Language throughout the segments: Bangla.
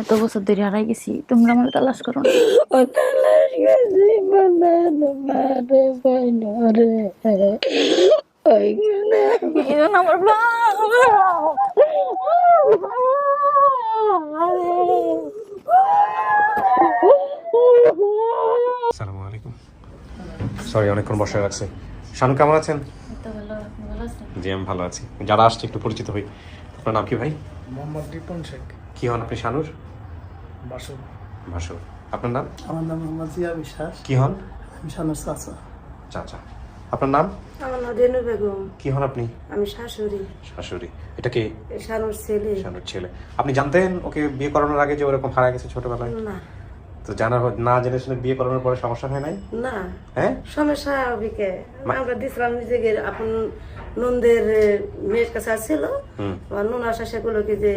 এত বছর ধরে হারাই গেছি, তোমরা আমার তালাশ করো না। ও তালাশ গেছি বানানো মারে বাইনা রে ওই এখন আমার আসসালামু আলাইকুম। সরি অনেকক্ষণ বসে রাখছি। শানু কেমন আছেন? জি আমি ভালো আছি। যারা আসছে একটু পরিচিত হই। আপনার নাম কি ভাই? মোহাম্মদ রিপন শেখ। কি হন আপনি শানুর? বাসু। ভাসুর। আপনার নাম? আমার নাম মোহাম্মদ জিয়া বিশ্বাস। কি হন? আমি শানুর চাচা। চাচা। আপনার নাম? আমার নাম রেনু বেগম। কি হন আপনি? আমি শাশুড়ি। শাশুড়ি। এটা কি? শানুর ছেলে। শানুর ছেলে। আপনি জানতেন ওকে বিয়ে করানোর আগে যে ওরকম হারা গেছে ছোটবেলায়? না তো না জেনে শুনে বিয়ে করানোর পরে সমস্যা হয় নাই? না হ্যাঁ সমস্যা স্বাভাবিকে আমরা দিছিলাম নিজেকে আপন নন্দের মেয়ের কাছে আসছিল আমার নুন আসা সেগুলোকে যে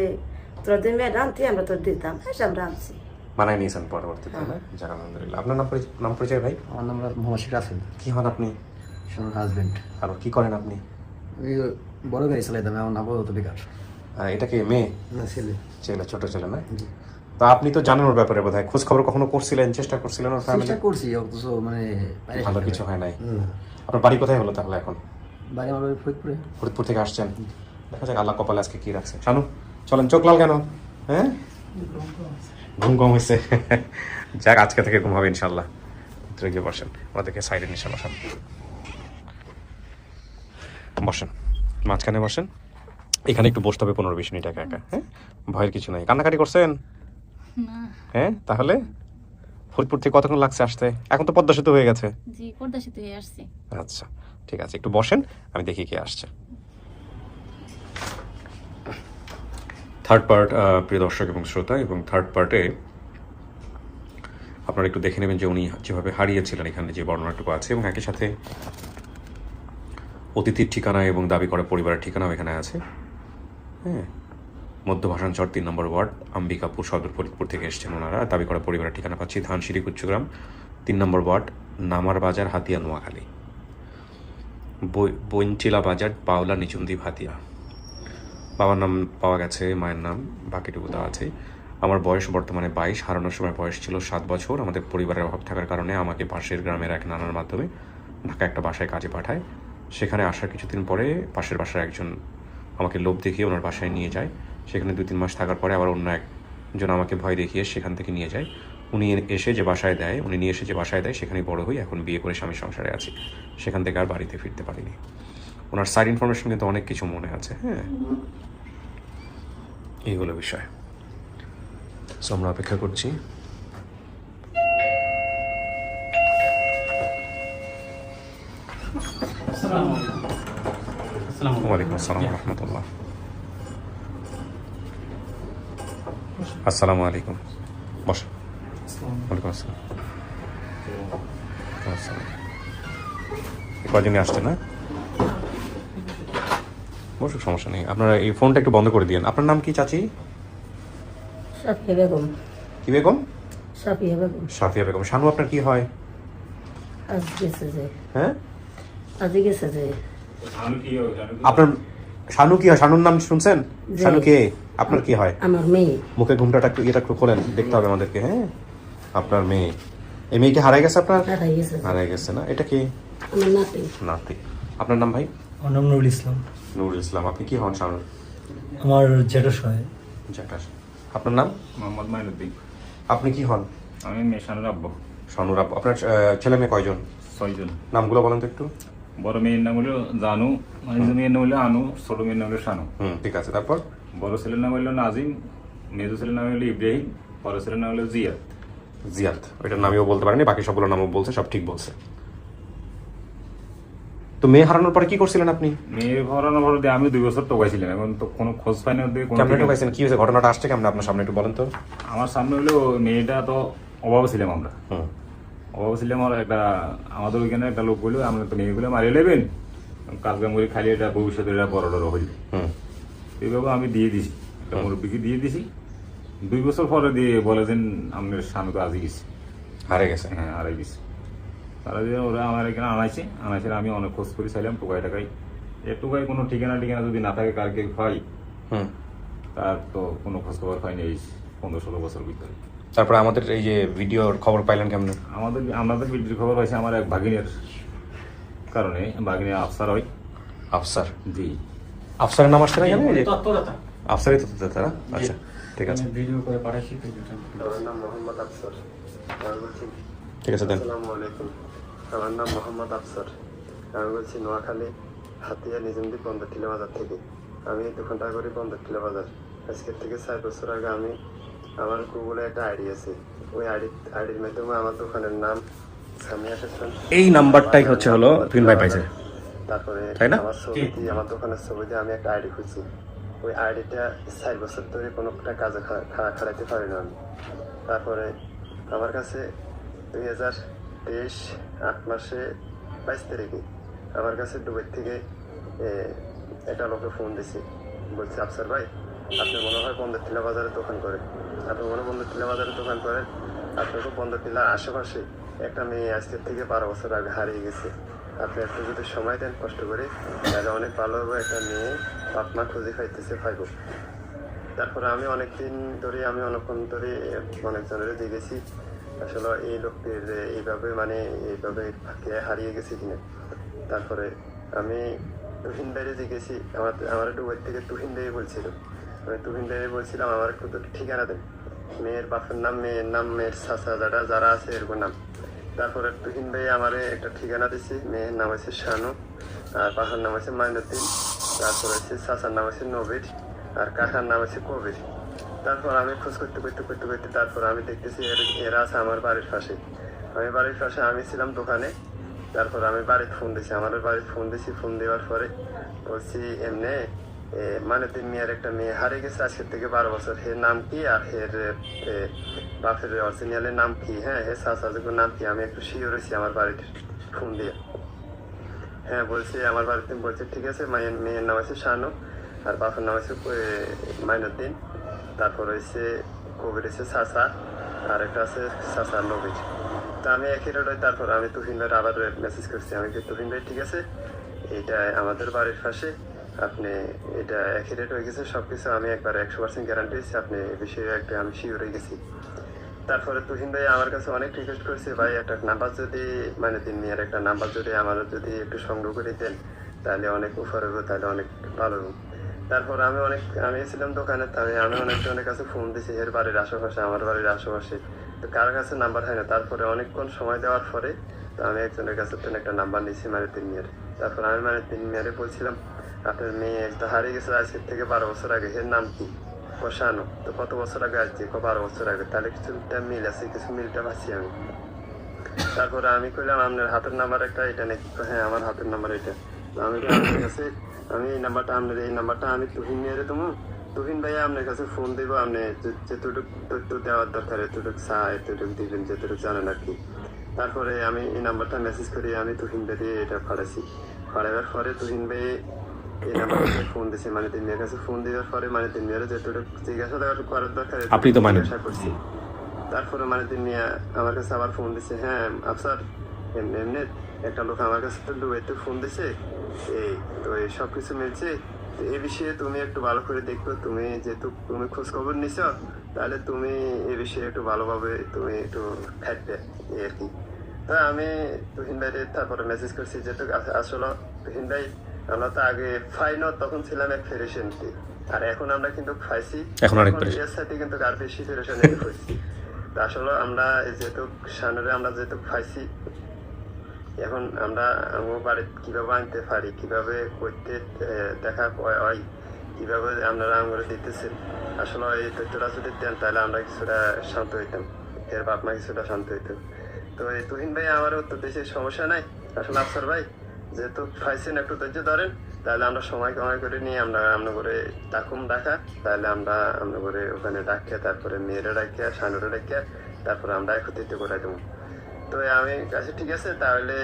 তোরা যে মেয়ে রাঁধতি আমরা তোর দিতাম হ্যাঁ আমরা রাঁধছি মানায় নিয়েছেন পরবর্তীতে না? যাক আলহামদুলিল্লাহ। আপনার নাম পরিচয় ভাই? আমার নাম মোহাম্মদ শেখ রাসেল। কি হন আপনি? শানুর হাজবেন্ড। আর কি করেন আপনি? ওই বড় গাড়ি চালাইতাম, এখন আপাতত বেকার। এটা কি মেয়ে? না, ছেলে। ছেলে, ছোট ছেলে না? তো আপনি তো জানেন ওর ব্যাপারে বোধহয়, খোঁজ খবর কখনো করছিলেন, চেষ্টা করছিলেন ওর ফ্যামিলি? চেষ্টা করছি, অথচ মানে ভালো কিছু হয় নাই। আপনার বাড়ি কোথায় হলো তাহলে এখন? বাড়ি আমার বাড়ি ফরিদপুরে। ফরিদপুর থেকে আসছেন? দেখা যাক আল্লাহ কপালে আজকে কি রাখছে। শানু চলেন, চোখ লাল কেন? হ্যাঁ ঘুম কম হয়েছে। যাক আজকে থেকে ঘুম হবে ইনশাল্লাহ। ভিতরে গিয়ে বসেন, ওদেরকে সাইডে নিশা বসান। বসেন, মাঝখানে বসেন। এখানে একটু বসতে হবে 15-20 মিনিট একা একা। হ্যাঁ ভয়ের কিছু নাই। কান্নাকাটি করছেন? হ্যাঁ তাহলে ফরিদপুর থেকে কতক্ষণ লাগছে আসতে? এখন তো পদ্মা সেতু হয়ে গেছে। জি পদ্মা সেতু হয়ে আসছি। আচ্ছা ঠিক আছে, একটু বসেন, আমি দেখি কে আসছে। থার্ড পার্ট প্রিয় দর্শক এবং শ্রোতা, এবং থার্ড পার্টে আপনারা একটু দেখে নেবেন যে উনি যেভাবে হারিয়েছিলেন এখানে যে বর্ণনাটুকু আছে, এবং একই সাথে অতিথির ঠিকানা এবং দাবি করা পরিবারের ঠিকানাও এখানে আছে। হ্যাঁ মধ্য ভাষাঞ্চর 3 নম্বর ওয়ার্ড, আম্বিকাপুর সদর, ফরিদপুর থেকে এসছেন ওনারা। দাবি করা পরিবারের ঠিকানা পাচ্ছি ধানসিঁড়ি কুচ্চগ্রাম 3 নম্বর ওয়ার্ড, নামার বাজার, হাতিয়া, নোয়াখালী। বইনচিলা বাজার, পাওলা, নিচুন্দি, ভাতিয়া। বাবার নাম পাওয়া গেছে, মায়ের নাম বাকিটুকু দেওয়া আছে। আমার বয়স বর্তমানে 22, হারানোর সময় বয়স ছিল 7 বছর। আমাদের পরিবারের অভাব থাকার কারণে আমাকে পাশের গ্রামের এক নানার মাধ্যমে ঢাকা একটা বাসায় কাজে পাঠায়। সেখানে আসার কিছুদিন পরে পাশের বাসার একজন আমাকে লোভ দেখিয়ে ওনার বাসায় নিয়ে যায়। সেখানে 2-3 মাস থাকার পরে আবার অন্য একজন আমাকে ভয় দেখিয়ে সেখান থেকে নিয়ে যায়। উনি এসে যে বাসায় দেয়, উনি নিয়ে এসে যে বাসায় দেয় সেখানেই বড় হই। এখন বিয়ে করে স্বামীর সংসারে আছি। সেখান থেকে আর বাড়িতে ফিরতে পারিনি। ওনার সাইড ইনফরমেশন কিন্তু অনেক কিছু মনে আছে। হ্যাঁ এই হলো বিষয়। সো আমরা অপেক্ষা করছি। ওয়ালাইকুম আসসালাম রহমতুল্লাহ। আসসালামু আলাইকুম। বস। ওয়ালাইকুম আসসালাম। কয়জনই আসছে না? বসুক, সমস্যা নেই। আপনারা এই ফোনটা একটু বন্ধ করে দিন। আপনার নাম কি চাচি? সাফিয়া বেগম। কি বেগম? সাফিয়া বেগম। সাফিয়া বেগম। শানু আপনার কি হয়? আজ গেছে যে হ্যাঁ আজ গেছে যে আপনার শানু কি হয়? শানুর নাম শুনছেন? শানু কে? আপনার কি হয়? আমার মেয়ে। মুখে ঘুমটা একটু এটা একটু খোলেন, দেখতে হবে আমাদেরকে। হ্যাঁ আপনার মেয়ে। এই মেয়েকে হারাই গেছে আপনার? হারাই গেছে। হারাই গেছে না? এটা কি? আমার নাতি। নাতি। আপনার নাম ভাই? আমার নাম নুরুল ইসলাম। নুরুল ইসলাম। আপনি কি হন শানুর? আমার জেঠস হয়। জ্যাঠাস। আপনার নাম? মোহাম্মদ মাইনুদ্দিন। আপনি কি হন? আমি মেশানুর আব্বু। শানুর আব্বু। আপনার ছেলে মেয়ে কয়জন? 6 জন। নামগুলো বলেন তো একটু। বড় মেয়ের নাম হলো জানু, মাঝে মেয়ের নাম হলো আনু, ছোট মেয়ের নাম হলো শানু। ঠিক আছে। তারপর? বড় ছেলের নাম হলো নাজিম, মেজো ছেলের নাম হলো ইব্রাহিম, বড় ছেলের নাম হলো জিয়াদ। জিয়াদ। ওইটার নামেও বলতে পারেনি, বাকি সবগুলো নামও বলছে, সব ঠিক বলছে। তো মেয়ে হারানোর পরে কি করছিলেন আপনি? মেয়ে ভরানোর পর দিয়ে আমি 2 বছর টোকাইছিলাম, এখন তো কোনো খোঁজ পাই না। কেমন ঢুকাইছেন? কি হয়েছে? ঘটনাটা আসছে কেমন আপনার সামনে একটু বলেন তো। আমার সামনে হলো মেয়েটা তো অভাবে ছিলাম আমরা। অভাবে ছিলাম। আর একটা আমাদের ওইখানে একটা লোক বললো আমরা তো মেয়েগুলো মারিয়ে নেবেন, কাজ কাম করে খালি এটা ভবিষ্যতে এটা বড় বড় হইল। এইভাবে আমি দিয়ে দিছি, একটা মুরব্বীকে দিয়ে দিছি। 2 বছর পরে দিয়ে বলে যে আপনার স্বামী তো আজই গেছে, হারে গেছে। হ্যাঁ হারাই গেছে। তারা যে ওরা আমার এখানে আনাইছে, আমি অনেক খোঁজ করে চাইলাম টোকাই টাকাই। টোকাই কোনো ঠিকানা যদি না থাকে, কার কেউ হয়, তার তো কোনো খোঁজ খবর হয়নি। 15-16 বছর ভিতরে। তারপরে আমাদের এই যে ভিডিওর খবর পাইলেন কেমন? আমাদের ভিডিওর খবর হয়েছে আমার এক ভাগিনের কারণে। ভাগিনী আফসার হয়। আফসার? জি। আফসারের নাম আসছে না এখানে? এই যে তৎপরতা আফসারই তো তারা। আচ্ছা ঠিক আছে, ভিডিও করে পাঠাচ্ছি। আমার নাম মোহাম্মদ আফসর। আমি বলছি ঠিক আছে দেন। আসসালামু আলাইকুম। আমার নাম মোহাম্মদ আফসর। আমি বলছি নোয়াখালী হাতিয়া নিজমদি বন্দরটিলা বাজার থেকে। আমি দোকানটা করি বন্দরটিলা বাজার। আজকের থেকে 4 বছর আগে আমি আমার গুগলে একটা আইডি আছে, ওই আইডির মাধ্যমে আমার দোকানের নাম সামিয়া ফ্যাশন, এই নাম্বারটাই হলো তুহিন ভাই পাইছে, তারপরে তাই না? আমার ছবি দিয়ে, আমার দোকানের ছবি দিয়ে আমি একটা আইডি খুঁজছি। ওই আইডিটা 4 বছর ধরে কোনো একটা কাজে খাড়াইতে পারি না আমি। তারপরে আমার কাছে 2023 8 মাসে 22 তারিখে আমার কাছে দুবাই থেকে একটা লোকে ফোন দিছি, বলছে আফসার ভাই আপনি মনে হয় বন্দরটিলা বাজারে দোকান করেন, আপনি মনে হয় বন্দরটিলা বাজারে দোকান করেন, আপনাকে বন্দরটিলার আশেপাশে একটা মেয়ে আজকের থেকে 12 বছর আগে হারিয়ে গেছে, আপনি একটু যদি সময় দেন কষ্ট করে তাহলে অনেক ভালো হবে, একটা মেয়ে বাপ মা খুঁজে পাইব। তারপরে আমি অনেকদিন ধরে অনেকক্ষণ ধরে অনেকজনের জিজ্ঞেসি আসলে এই লোকটির এইভাবে হারিয়ে গেছে কিনা। তারপরে আমি তুহিন ভাইরে জিজ্ঞেসি, আমার ডুবাই থেকে তুহিন ভাই বলছিল, আমি তুহিন ভাই বলছিলাম আমার একটু ঠিকানা দেন, মেয়ের বাপের নাম, মেয়ের নাম, মেয়ের চাচা যারা আছে এরকম নাম। তারপরে তুহিন ভাই আমার একটা ঠিকানা দিছি, মেয়ের নাম হচ্ছে শানু, আর বাবার নাম হচ্ছে মাইনুদ্দিন, তারপর হচ্ছে চাচার নাম হচ্ছে নবীর, আর কাকার নাম হচ্ছে কবির। তারপর আমি খোঁজ করতে তারপর আমি দেখতেছি এরা আছে আমার বাড়ির পাশে। আমি ছিলাম দোকানে। তারপর আমি বাড়িতে ফোন দিছি, আমাদের বাড়িতে ফোন দিছি। ফোন দেওয়ার পরে বলছি এমনি মাইনুদ্দিন মেয়ের একটা মেয়ে হারিয়ে গেছে আজকের থেকে 12 বছর, এর নাম কি আর এর বাপের অরিজিনালের নাম কি, হ্যাঁ এর চাচার নাম কি, আমি একটু শিওর হয়েছি আমার বাড়িতে ফোন দিয়ে। হ্যাঁ বলছি আমার বাড়িতে, বলছে ঠিক আছে, মেয়ের নাম আছে শানু আর বাপের নাম হচ্ছে মাইনুদ্দিন, তারপর হচ্ছে কবির হচ্ছে চাচা, আর একটা আছে চাচা নবীর। তা আমি একই রেট। তারপর আমি তুহিন ভাইয়ের আবার মেসেজ করছি, আমি কি তুহিন ভাই ঠিক আছে, এইটা আমাদের বাড়ির পাশে, আপনি এটা একই রেট হয়ে গেছে সবকিছু, আমি একবার 100% গ্যারান্টি দিচ্ছি, আপনি এই বিষয়ে একটা আমি শিওর হয়ে গেছি। তারপরে তুহিন ভাই আমার কাছে অনেক রিকোয়েস্ট করেছে, ভাই একটা নাম্বার যদি মাইনুদ্দিন মেয়ের একটা নাম্বার যদি আমার যদি একটু সংগ্রহ করে দেন তাহলে অনেক উপর হবে, তাহলে অনেক ভালো হবে। তারপর আমি ছিলাম দোকানে, আমি অনেকজনের কাছে ফোন দিছি এর বাড়ির আশেপাশে, আমার বাড়ির আশেপাশে, তো কার কাছে নাম্বার হয় না। তারপরে অনেকক্ষণ সময় দেওয়ার পরে তো আমি একজনের কাছে একটা নাম্বার নিয়েছি মাইনুদ্দিন মেয়ের। তারপর আমি মাইনুদ্দিন মেয়েরে বলছিলাম আপনার মেয়ে তো হারিয়ে গেছে আজকের থেকে 12 বছর আগে, এর নাম কি? শানু। তো কত বছর আগে আসছে? 12 বছর আগে। তাহলে কিছুটা মিল আছে, কিছু মিলটা পাচ্ছি আমি। তারপরে আমি কইলাম আপনার হাতের নাম্বার একটা এটা নাকি? হ্যাঁ আমার হাতের নাম্বার এটা। আমি আপনার কাছে আমি এই নাম্বারটা আমি তুহিন নিয়ে তোমার তুহিন ভাইয়া আপনার কাছে ফোন দিব, আপনি যেটুকু তথ্য দেওয়ার দরকার এতটুকু এতটুকু দিবেন যেটুকু জানেন আর কি। তারপরে আমি এই নাম্বারটা মেসেজ করি, আমি তুহিন ভাই দিয়ে এটা পাঠাইছি। পাঠাবার পরে তুহিন ভাই এই নাম্বারটা ফোন দিয়েছে মাইনুদ্দিন মেয়ের কাছে। ফোন দেওয়ার পরে মাইনুদ্দিন মেয়ের যেটুকু জিজ্ঞাসা করার দরকার আপনি তো জিজ্ঞাসা করছি। তারপরে মাইনুদ্দিন মিয়া আমার কাছে আবার ফোন দিছে, হ্যাঁ আফসার এমনি একটা লোক আমার কাছে তো দুবাইতে ফোন দিছে, এই তো এই সব কিছু মিলছে, তো এই বিষয়ে তুমি একটু ভালো করে দেখো, তুমি যেহেতু তুমি খোঁজ খবর নিছ তাহলে তুমি এই বিষয়ে একটু ভালোভাবে তুমি একটু থাকবে এই আর কি। তা আমি তুহিন ভাইরে তারপরে মেসেজ করছি, যেহেতু আসলে তুহিন ভাই আমরা তো আগে ফাইন তখন ছিলাম এক ফেরেশনটি, আর এখন আমরা কিন্তু খাইছি, এখন এর সাথে কিন্তু আর বেশি ফেরেশন হয়েছি। আসলে আমরা যেহেতু সামনে আমরা যেহেতু খাইছি, এখন আমরা আমার বাড়িতে কিভাবে আনতে পারি, কিভাবে করতে দেখা হয়, কিভাবে আপনারা আমরা দিতেছেন, আসলে এই তথ্যটা যদি দেন তাহলে আমরা কিছুটা শান্ত হইতাম, এর বাপ মা কিছুটা শান্ত হইতাম। তো এই তুহিন ভাই আমার উত্তর দেশে সমস্যা নাই, আসলে আফসার ভাই যেহেতু খাইছেন একটু ধৈর্য ধরেন, তাহলে আমরা সময় করে নিয়ে আমরা করে ডাকুম ডাকা, তাহলে আমরা করে ওখানে ডাকিয়া তারপরে মেয়েরা ডাকিয়া সানুরা ডাকিয়া তারপরে আমরা একত্রিত করে দেবো। তো আমি কাছে ঠিক আছে, তাহলে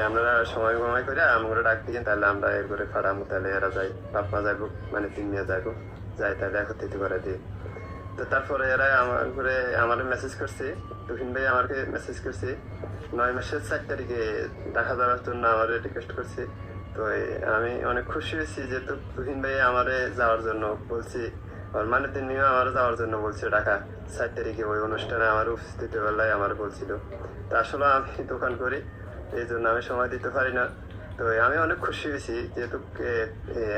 আমরা সময় করে আমরা ডাক দিয়ে তাহলে আমরা এর করে ফাড়ামো, তাহলে এরা যাই বাপ মা যাবো, মানে তিন মেয়ে যাবো, যাই তাহলে একত্রিত করে দিই। তো তারপরে এরা আমার মেসেজ করছে, তুহিন ভাই আমাকে মেসেজ করছে 9 মাসের 4 তারিখে দেখা যাওয়ার জন্য আমার রিকোয়েস্ট করছে। তো আমি অনেক খুশি হয়েছি, যেহেতু তুহিন ভাই আমারে যাওয়ার জন্য বলছি, আর মানে তিনিও আমার যাওয়ার জন্য বলছে ঢাকা 4 তারিখে ওই অনুষ্ঠানে আমার উপস্থিত বেলায় আমার বলছিল। তা আসলে আমি দোকান করি, এই জন্য আমি সময় দিতে পারি না। তো আমি অনেক খুশি হয়েছি যেহেতু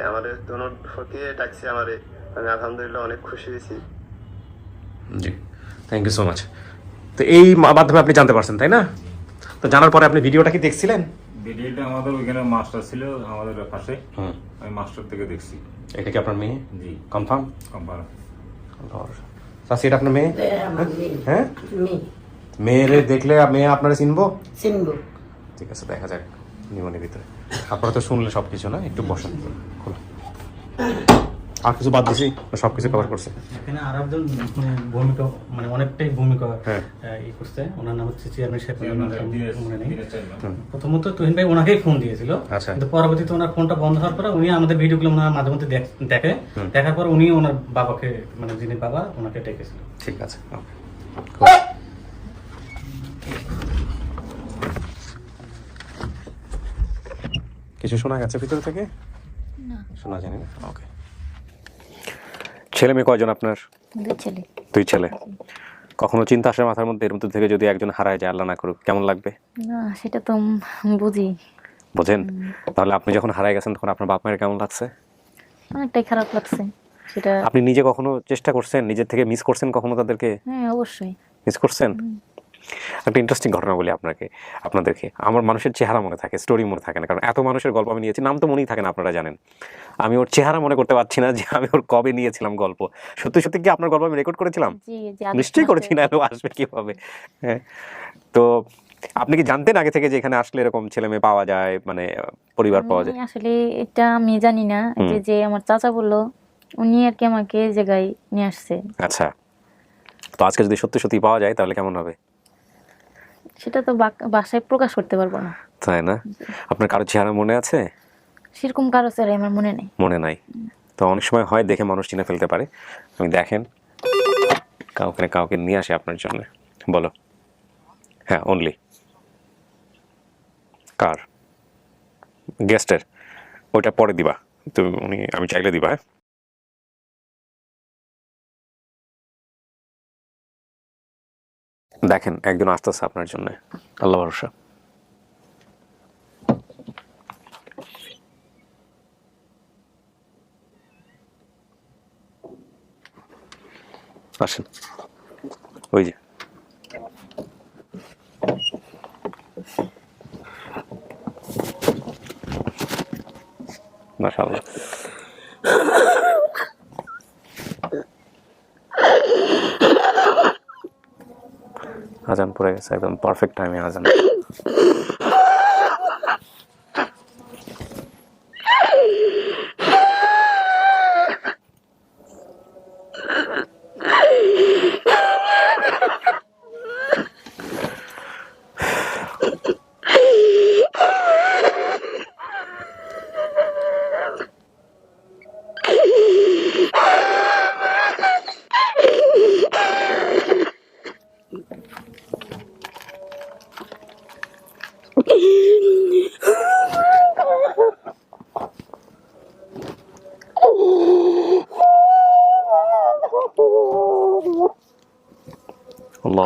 আমাদের দোনোকে ডাকছে আমারে, আমি আলহামদুলিল্লাহ অনেক খুশি হয়েছি। জি, থ্যাংক ইউ সো মাচ। তো এই মাধ্যমে আপনি জানতে পারছেন, তাই না? তো জানার পরে আপনি ভিডিওটা কি দেখছিলেন? ভিডিওটা আমাদের ওইখানে মাস্টার ছিল আমাদের পাশে, আমি মাস্টার থেকে দেখছি। এটা কি আপনার মেয়ে? জি, কনফার্ম? কম্পার। চাচি, এটা আপনার মেয়ে? হ্যাঁ, মেয়ে মেয়েরে দেখলে মেয়ে আপনারা চিনবো? চিনবো। ঠিক আছে, দেখা যাক নিমনের ভিতরে। আপনারা তো শুনলে সবকিছু, না? একটু বসেন, খোলো। আর কিছু বাদ দিছি? সবকিছু কভার করছে? এখানে আর একজন ভূমিকা অনেকটাই ভূমিকা হ্যাঁ। ই করছে, ওনার নাম হচ্ছে চেয়ারম্যান সাহেব, মনে নেই। দিনের চাইলাম। প্রথমত তুহিন ভাই ওনাকেই ফোন দিয়েছিল, আচ্ছা। কিন্তু পরবর্তীতে ওনার ফোনটা বন্ধ হওয়ার পরে উনি আমাদের ভিডিওগুলো ওনার মাঝে মধ্যে দেখে, দেখার পর উনি ওনার বাবাকে, যিনি বাবা, ওনাকে ডেকেছিল। ঠিক আছে, ওকে। কিছু শোনা গেছে ভিতর থেকে? না, শোনা জানি না। ওকে। ছেলে মেয়ে কয়জন আপনার? 2 ছেলে। 2 ছেলে। কখনো চিন্তা আসে মাথার মধ্যে, এর মধ্যে থেকে যদি একজন হারায় যায়, আল্লাহ না করুক, কেমন লাগবে? না, সেটা তো বুঝি। বোঝেন? তাহলে আপনি যখন হারায় গেছেন তখন আপনার বাপ মায়ের কেমন লাগছে? অনেকটাই খারাপ লাগছে সেটা। আপনি নিজে কখনো চেষ্টা করছেন, নিজের থেকে মিস করছেন কখনো তাদেরকে? হ্যাঁ, অবশ্যই মিস করছেন? একটা ইন্টারেস্টিং ঘটনা বলি আপনাদেরকে। আমার মানুষের চেহারা মনে থাকে, স্টোরি মনে থাকে না, কারণ এত মানুষের গল্প আমি নিয়েছি, নাম তো মনেই থাকে না, আপনারা জানেন। আমি ওর চেহারা মনে করতে পারছি না যে আমি ওর কবে নিয়েছিলাম গল্প। সত্যি সত্যি কি আপনার গল্প আমি রেকর্ড করেছিলাম? জি, নিশ্চয়ই করেছি, না ও আসবে কিভাবে? হ্যাঁ। তো আপনি কি জানতেন আগে থেকে যে এখানে আসলে এরকম ছেলে মেয়ে পাওয়া যায়, পরিবার পাওয়া যায়? আসলে এটা আমি জানি না, যে আমার চাচা বললো, উনি আর কি আমাকে এই জায়গায় নিয়ে আসছে। আচ্ছা, তো আজকে যদি সত্যি সত্যি পাওয়া যায় তাহলে কেমন হবে? সেটা তো বাসায় প্রকাশ করতে পারবো না। তাই না? আপনার কারো চেহারা মনে আছে? সেরকম কারো চেহারা আমার মনে নেই। মনে নাই? তো অনেক সময় হয় দেখে মানুষ চিনে ফেলতে পারে। আমি দেখেন কাউকে নিয়ে আসে আপনার জন্য। বলো। হ্যাঁ, অনলি কার? গেস্টের? ওইটা পরে দিবা তুমি, আমি চাইলে দিবা। হ্যাঁ, দেখেন একজন আসতেছে আপনার জন্য, আল্লাহ ভরসা। আসেন, ওই যে মাশাআল্লাহ। আজান পড়ে গেছে, একদম পারফেক্ট টাইমে আজান। আল্লাহ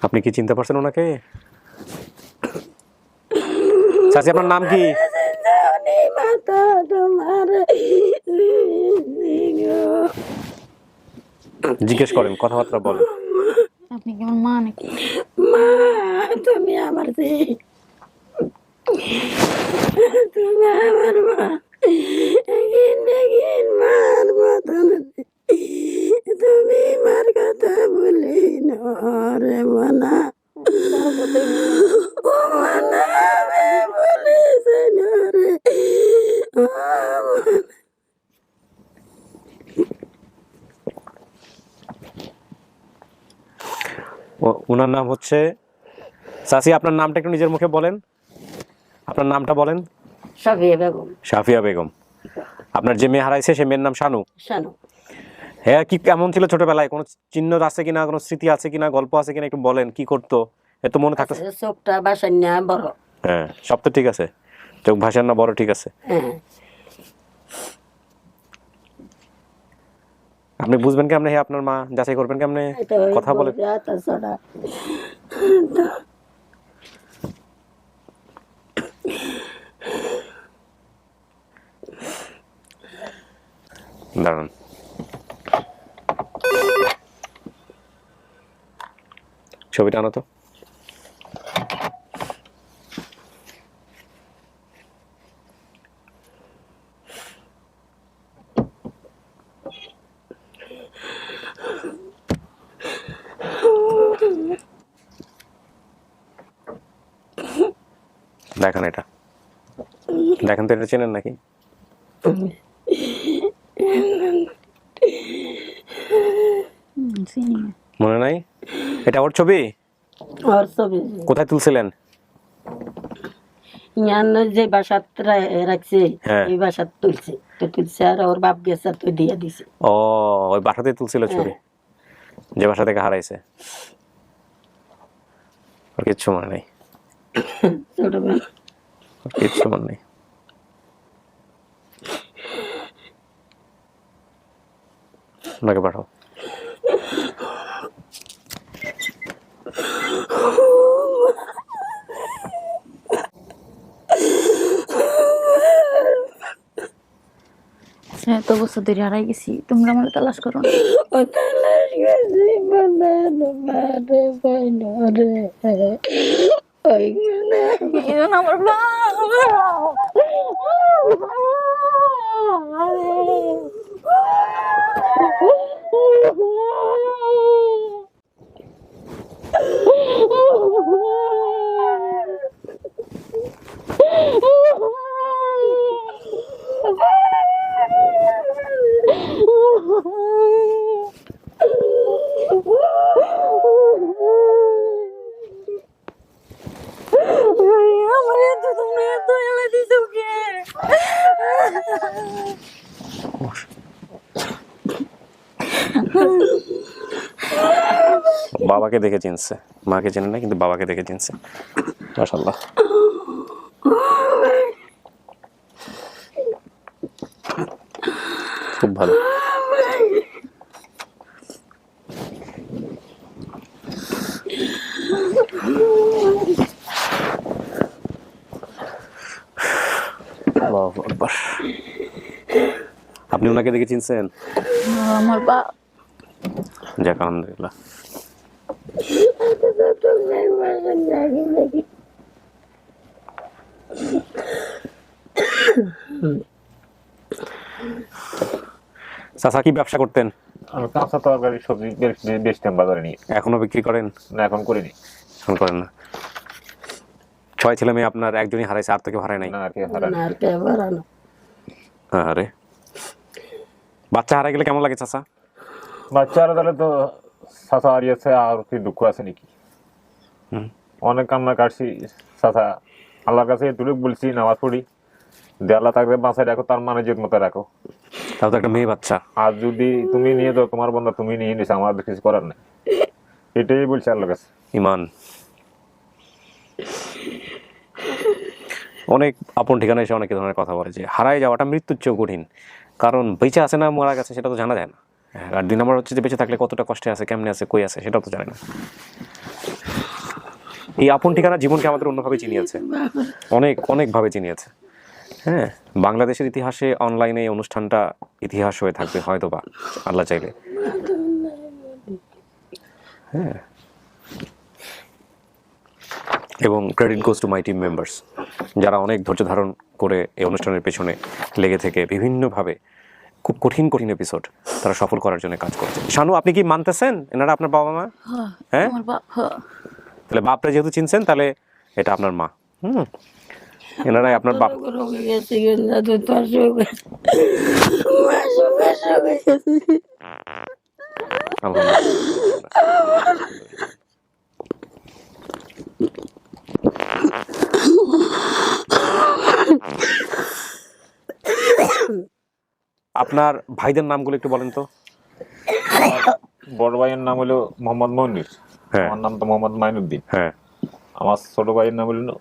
আপনি কি চিনতে পারছেন ওনাকে? চাচি আপনার নাম কি? জিজ্ঞেস করেন, কথাবার্তা বলেন। আপনি কি আমার মা নাকি? মা, তুমি আমার যে, তুমি আমার মা, মার কথা তুমি মার কথা বলি রে মনা, ও মনা বলিস রে। ওনার নাম হচ্ছে, চাচি আপনার নামটা একটু নিজের মুখে বলেন, আপনার নামটা বলেন। সাফিয়া বেগম। সাফিয়া বেগম। আপনার যে মেয়ে হারাইছে সে মেয়ের নাম শানু। শানু। হ্যাঁ, কি কেমন ছিল ছোটবেলায়? কোনো চিহ্ন আছে কিনা, কোনো স্মৃতি আছে কিনা, গল্প আছে কিনা একটু বলেন। কি করতো এত মনে থাকতো? চোখটা বাসায় না বড়। হ্যাঁ, সব তো ঠিক আছে, চোখ ভাষার না বড়, ঠিক আছে। হ্যাঁ। আপনি বুঝবেন কেমনে? হ্যাঁ, আপনার মা যাচাই করবেন কেমনে? কথা বলে দাঁড়ান। ছবিটা আনো তো। দেখেন এটা, দেখেন তো, এটা চেনেন নাকি? চিনি না। মনে নাই? এটা ওর ছবি? ওর ছবি। কোথায় তুলছিলেন? যে বাসাত রাখছে হ্যাঁ। এই বাসাত তুলছে, তো তুলছে আর ওর বাপ গেছে তো দিয়ে দিছে। ও, ওই বাসাতে তুলছিল ছবি, যে বাসা থেকে হারাইছে। ওর কিচ্ছু মনে নেই, ছোটবেলা। ওর কিচ্ছু মনে নেই। ওনাকে পাঠাও। এত বছর ধরে হারাই গেছি, তোমরা আমার তালাশ করো না। ও তালাশ গেছি ওই আমার বাবাকে দেখে চিনছে, মাকে চেনে না, কিন্তু বাবাকে দেখে চিনছে। মাশাআল্লাহ। খুব ভালো। আল্লাহু আকবার। আপনি ওনাকে দেখে চিনছেন? আমার বাপ। যাক, আলহামদুলিল্লাহ। চাচা কি ব্যবসা করতেন? আমি কাঁচা তরকারি সবজি বেচতাম বাজারে নিয়ে। এখনো বিক্রি করেন? না, এখন করিনি। এখন করেন না? 6 ছেলে মেয়ে আপনার একজনই হারাইছে, আর তো কেউ হারায় নাই? না, আর কি হারানো। আর কে বাড়ানো। আরে, বাচ্চা হারাই গেলে কেমন লাগে চাচা? বাচ্চারা তাহলে তো চাচা হারিয়েছে, আর কি দুঃখ আছে নাকি? অনেক কান্না কাটছি চাচা, আল্লাহর কাছে এটুকু বলছি, নামাজ পড়ি, যে আল্লাহ তাকে বাঁচায় রাখো, তার মানে যে মতো রাখো। তাও তো একটা মেয়ে বাচ্চা। আর যদি তুমি নিয়ে যাও, তোমার বন্ধা তুমি নিয়ে নিছো, আমার কিছু করার নেই। এটাই বলছি আল্লাহর কাছে। ইমান। অনেক আপন ঠিকানা এসে অনেক ধরনের কথা বলে যে হারায় যাওয়াটা মৃত্যুর চেয়েও কঠিন, কারণ বেঁচে আছে না মারা গেছে সেটা তো জানা যায় না। আর 2 নম্বর হচ্ছে যে বেঁচে থাকলে কতটা কষ্টে আছে, কেমনে আছে, কই আছে সেটাও তো জানে না। এই আপন ঠিকানা জীবনকে আমাদের অন্যভাবে চিনিয়েছে, অনেকভাবে চিনিয়েছে। হ্যাঁ, বাংলাদেশের ইতিহাসে অনলাইনে এই অনুষ্ঠানটা ইতিহাস হয়ে থাকবে হয়তো বা, আল্লাহ চাইলে। হ্যাঁ, এবং credit goes to my team members, যারা অনেক ধৈর্য ধারণ করে এই অনুষ্ঠানের পেছনে লেগে থেকে বিভিন্নভাবে খুব কঠিন এপিসোড তারা সফল করার জন্য কাজ করছে। শানু, আপনি কি মানতেছেন এনারা আপনার বাবা মা? হ্যাঁ, আমার বাপ। তাহলে বাপরা যেহেতু চিনছেন তাহলে এটা আপনার মা। এনারাই আপনার বাপ। আপনার ভাইদের নামগুলো একটু বলেন তো। বড় ভাইয়ের নাম হলো মোহাম্মদ মনির, হ্যাঁ। আমার নাম তো মোহাম্মদ মাইনুদ্দিন। হ্যাঁ, আমার ছোট ভাইয়ের নাম হলো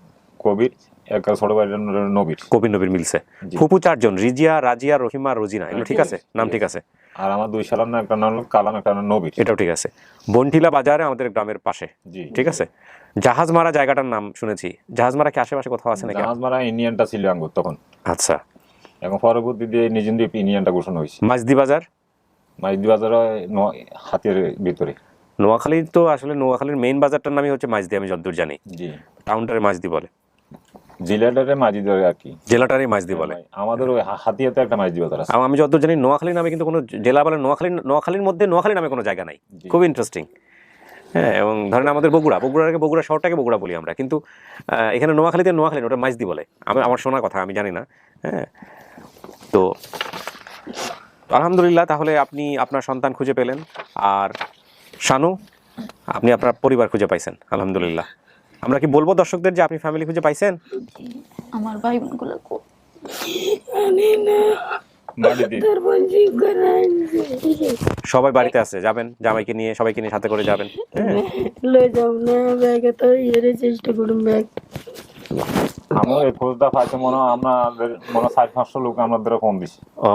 কবির, একটা ছোট ভাইয়ের নাম হলো নবীর। কবির নবীর মিলছে। জি। ফুপু 4 জন, রিজিয়া, রাজিয়া, রহিমা, রোজিনা, এগুলো ঠিক আছে? নাম ঠিক আছে। আর আমার 2 শালার নাম, একটা নাম হলো কালাম, একটা নাম নবীর। এটাও ঠিক আছে। বনটিলা বাজারে আমাদের গ্রামের পাশে, জি। ঠিক আছে। জাহাজমারা জায়গাটার নাম শুনেছি, জাহাজমারা কি আশেপাশে কোথাও আছে নাকি? জাহাজমারা ইউনিয়নটা ছিল আঙ্গুর তখন, আচ্ছা। এখন পরবর্তী দিয়ে নিজেন্দ্রীপ ইউনিয়নটা ঘোষণা হয়েছে। মাঝদি বাজার, মাইজদি বাজার হাতের ভিতরে। নোয়াখালী তো আসলে নোয়াখালীর মেইন বাজারটার নামই হচ্ছে মাঝদি, আমি যতদূর জানি। জি, টাউনটারে মাঝদি বলে, জেলাটারে মাঝদি ধরে আর কি, জেলাটারে মাঝদি বলে। আমাদের ওই হাতিয়াতে একটা মাঝদি বাজার আছে। আমি যতদূর জানি নোয়াখালী নামে কিন্তু কোনো জেলা বলে, নোয়াখালীর মধ্যে নোয়াখালী নামে কোনো জায়গা নাই। জি। খুব ইন্টারেস্টিং। হ্যাঁ, এবং ধরেন আমাদের বগুড়া শহরটাকে বগুড়া বলি আমরা, কিন্তু এখানে নোয়াখালীতে নোয়াখালী, ওটা মাঝদি বলে। আমার শোনা কথা, আমি জানি না। হ্যাঁ, তো আলহামদুলিল্লাহ, তাহলে আপনি আপনার সন্তান খুঁজে পেলেন। আর শানু, আপনি আপনার পরিবার খুঁজে পাইছেন, আলহামদুলিল্লাহ। আমরা কি বলবো দর্শকদের যে আপনি ফ্যামিলি খুঁজে পাইছেন? আমার ভাই বোনগুলো বাড়িতে সবাই বাড়িতে আছে, যাবেন জামাইকে নিয়ে, সবাইকে নিয়ে সাথে করে যাবেন। হ্যাঁ, আমরা এই ফৌজদা পাইতে মনে হয় আমাদের মনে হয় 400-500 লোক আমাদের কম দিছে। ও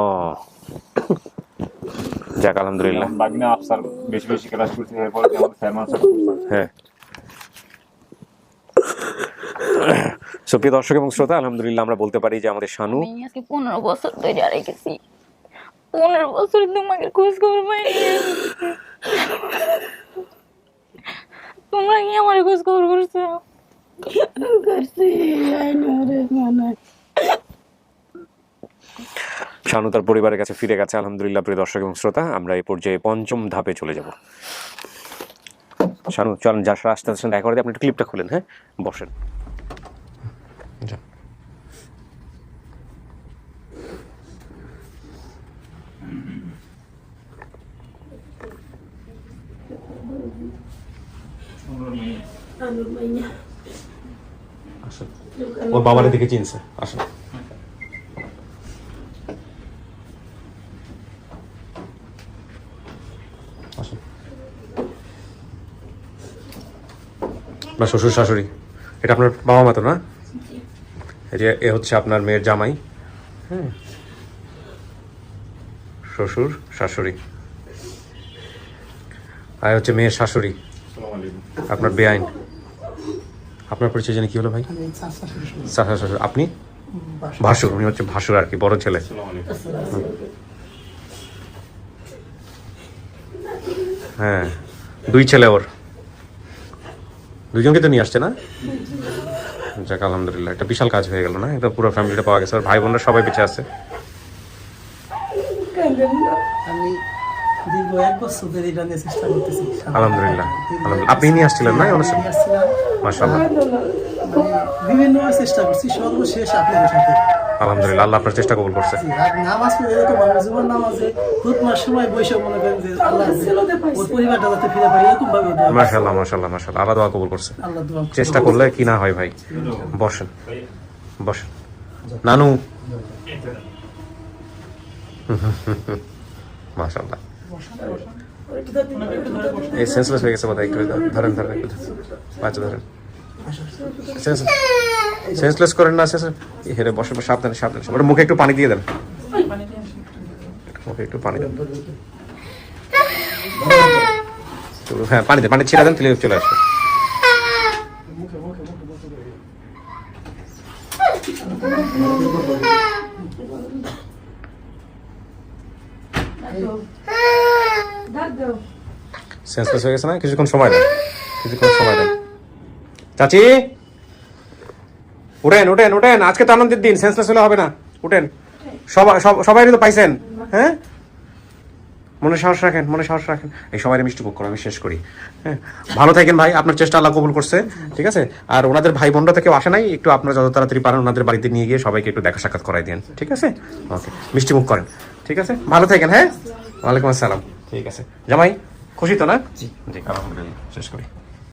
যাক, আলহামদুলিল্লাহ। বাগিনা আফসার বেশি ক্লাস করছে, এরপরে আমাদের চেয়ারম্যান স্যার। হ্যাঁ, সুপ্রিয় দর্শক এবং শ্রোতা, আলহামদুলিল্লাহ আমরা বলতে পারি যে আমাদের শানু আমি আজকে 15 বছর ধরে রেখেছি। 15 বছর তোমাকে খোঁজ খবর পাইনি। তোমরা কি আমার খোঁজ খবর করছো? শানু তার পরিবারের কাছে ফিরে গেছে, আলহামদুলিল্লাহ। প্রিয় দর্শক এবং শ্রোতা, আমরা এই পর্যায়ে 5ম ধাপে চলে যাব। শানু, চলেন, যার সাথে আসতে আসতে দেখা করে দিয়ে আপনি একটু ক্লিপটা খুলেন। হ্যাঁ, বসেন। ওর বাবার দিকে চিনছে, আসেন। আপনার শ্বশুর শাশুড়ি, এটা আপনার বাবা মা তো না? এ হচ্ছে আপনার মেয়ের জামাই। হ্যাঁ, শ্বশুর শাশুড়ি, আর হচ্ছে মেয়ের শাশুড়ি, আপনার বেআইন। আপনার পরিচয় জানি কি হলো ভাই? চাচা শ্বশুর। আপনি ভাসুর, উনি হচ্ছে ভাসুর আর কি, বড় ছেলে। হ্যাঁ, 2 ছেলে ওর, 2জনকে তো নিয়ে আসছে না? যাক, আলহামদুলিল্লাহ, একটা বিশাল কাজ হয়ে গেল না? এটা পুরো ফ্যামিলিটা পাওয়া গেছে, আর ভাই বোনরা সবাই বেঁচে আছে। আমি দীর্ঘ 1 বছর ধরে এটা নিয়ে চেষ্টা করতেছি। আলহামদুলিল্লাহ, আলহামদুলিল্লাহ। আপনি নিয়ে আসছিলেন না অনুষ্ঠান? মাশাআল্লাহ, বিভিন্ন চেষ্টা করছি, সর্বশেষ আপনাদের সাথে। আলহামদুলিল্লাহ, আল্লাহ আপনার চেষ্টা কবুল করছে। আর নামাজ পড়ে এরকম আমরা জীবন নামাজে খুতমার সময় বসে মনে করেন যে আল্লাহ ওর পরিবারটা যাতে ফিরে পাই, এরকম ভাবে মাশাআল্লাহ, মাশাআল্লাহ, মাশাআল্লাহ, আল্লাহ দোয়া কবুল করছে। আল্লাহ দোয়া চেষ্টা করলে কি না হয় ভাই। বসেন, বসেন। নানু, মাশাআল্লাহ, এই সেন্সলেস হয়ে গেছে বোধহয়। একটু ধরেন, একটু বাচ্চা ধরেন। সেন্সলেস করেন না হেরে বসে সাবধানে সাবধানে ওটা মুখে একটু পানি দিয়ে দেন মুখে একটু পানি দেন হ্যাঁ পানি দেন পানি ছেড়ে দেন তাহলে চলে আসবে সেন্সলেস হয়ে গেছে না কিছুক্ষণ সময় দেন চাচি উঠেন উঠেন উঠেন আজকে তো আনন্দের দিন সেন্সলেস হলে হবে না উঠেন সবাই তো পাইছেন হ্যাঁ মনে সাহস রাখেন এই সবাই মিষ্টি মুখ করো আমি শেষ করি হ্যাঁ ভালো থাকেন ভাই আপনার চেষ্টা আল্লাহ কবুল করছে ঠিক আছে আর ওনাদের ভাই বোনরা থেকে আসে নাই একটু আপনারা যত তাড়াতাড়ি পারেন ওনাদের বাড়িতে নিয়ে গিয়ে সবাইকে একটু দেখা সাক্ষাৎ করাই দেন ঠিক আছে ওকে মিষ্টি মুখ করেন ঠিক আছে ভালো থাকেন হ্যাঁ ওয়ালাইকুম আসসালাম ঠিক আছে জামাই খুশি তো না জি আলহামদুলিল্লাহ শেষ করি